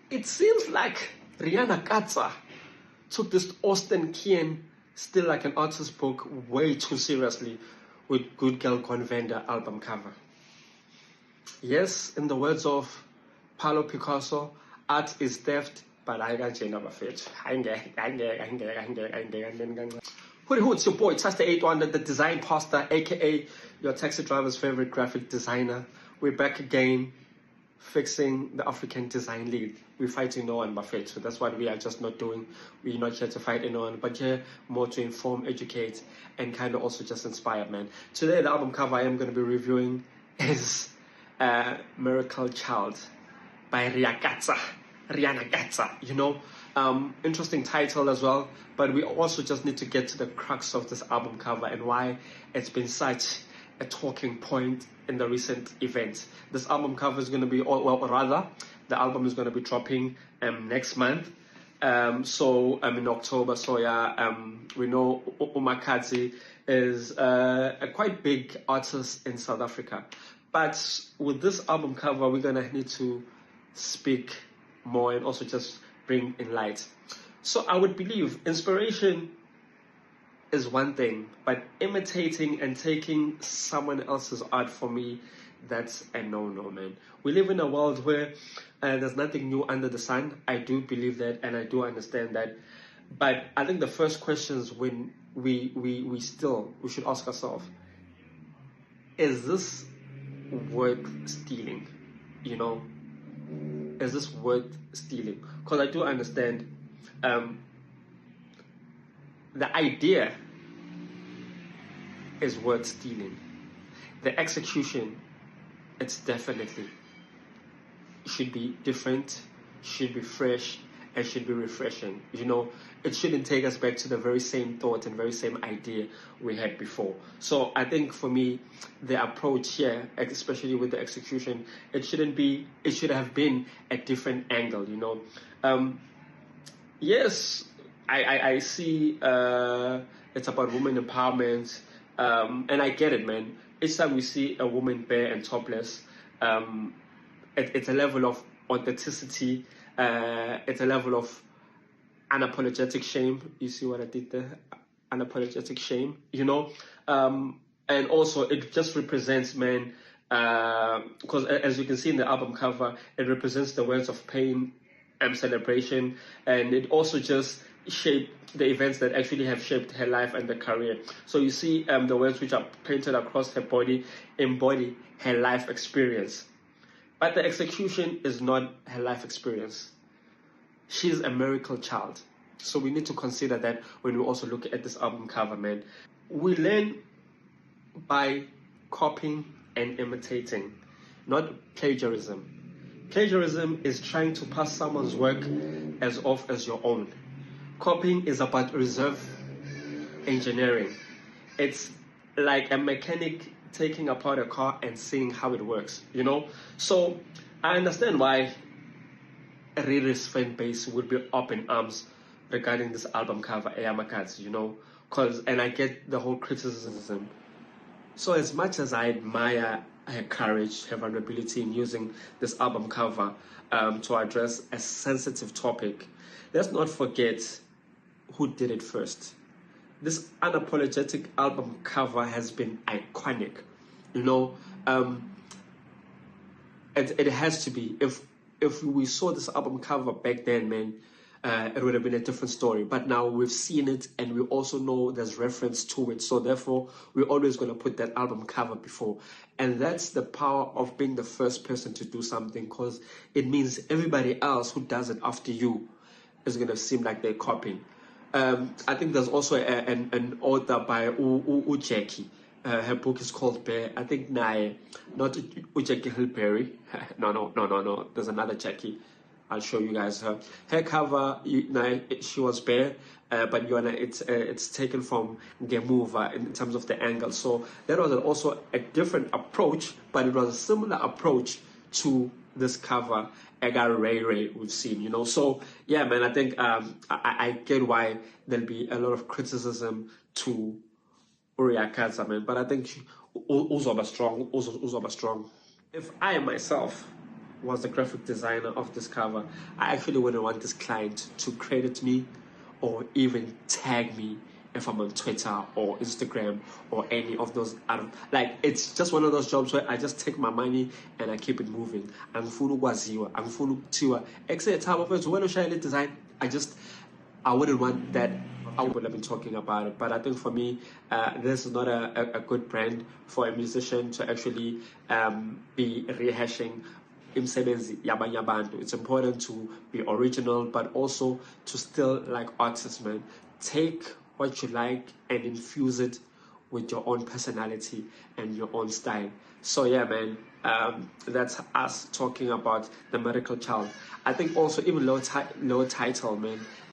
it seems like Rihanna Katza took this Austin Kian, still like an artist book, way too seriously with Good Girl Gone Vanda album cover. Yes, in the words of Pablo Picasso, art is theft, but I can't change my fate. Hooty hoo, it's your boy, Touch the 8-1, the design pastor, aka your taxi driver's favorite graphic designer. We're back again, fixing the African Design League. We're fighting no one but fate, so that's what we are just not doing. We're not here to fight anyone, but here more to inform, educate, and kind of also just inspire, man. Today, the album cover I am going to be reviewing is Miracle Child by Rihanna Katza, you know. Interesting title as well, but we also just need to get to the crux of this album cover and why it's been such a talking point in the recent events. This album cover is going to be, the album is going to be dropping next month. So in October. So yeah, we know Makhadzi is a quite big artist in South Africa. But with this album cover, we're going to need to speak more and also just bring in light. So I would believe inspiration is one thing, but imitating and taking someone else's art, for me, that's a no-no, man. We live in a world where there's nothing new under the sun. I do believe that, and I do understand that. But I think the first questions when we should ask ourselves, is this worth stealing? You know, is this worth stealing? Because I do understand the idea is worth stealing. The execution, it's definitely should be different, should be fresh, and should be refreshing. You know, it shouldn't take us back to the very same thought and very same idea we had before. So I think for me, the approach here, especially with the execution, it should have been a different angle, you know. Yes, I see it's about women empowerment, and I get it, man. Each time we see a woman bare and topless, it's a level of authenticity, it's a level of unapologetic shame. You see what I did there? Unapologetic shame, you know? And also it just represents, man, because as you can see in the album cover, it represents the words of pain and celebration, and it also just shaped the events that actually have shaped her life and the career. So you see the words which are painted across her body embody her life experience. But the execution is not her life experience. She's a miracle child. So we need to consider that when we also look at this album cover, man. We learn by copying and imitating, not plagiarism. Plagiarism is trying to pass someone's work as off as your own. Copying is about reverse engineering. It's like a mechanic taking apart a car and seeing how it works, you know? So I understand why Riri's fan base would be up in arms regarding this album cover, Makhadzi, you know? And I get the whole criticism. So as much as I admire her courage, her vulnerability in using this album cover to address a sensitive topic, let's not forget who did it first. This unapologetic album cover has been iconic, you know. It has to be. If we saw this album cover back then, man, it would have been a different story. But now we've seen it, and we also know there's reference to it. So therefore, we're always going to put that album cover before. And that's the power of being the first person to do something, because it means everybody else who does it after you is going to seem like they're copying. I think there's also an author by Jackie. Her book is called Bear. I think not Jackie Hillberry. No. There's another Jackie. I'll show you guys her. Her cover, she was bare, but it's taken from Gemuva in terms of the angle. So that was also a different approach, but it was a similar approach to this cover, Edgar Ray we've seen, you know. So yeah, man, I think I get why there'll be a lot of criticism to Rihanna Katza, man. But I think Uzoba strong. If I myself was the graphic designer of this cover, I actually wouldn't want this client to credit me or even tag me if I'm on Twitter or Instagram or any of those other, like, it's just one of those jobs where I just take my money and I keep it moving. Angifuni ukwaziwa, angifuni ukuthiwa except time of it when ushayela design, I wouldn't want that. I would have been talking about it, but I think for me, this is not a good brand for a musician to actually be rehashing imsebenzi yabanye abantu. It's important to be original, but also to still, like artists, man, take what you like and infuse it with your own personality and your own style. So yeah, man, that's us talking about the Miracle Child. I think also even low title, man,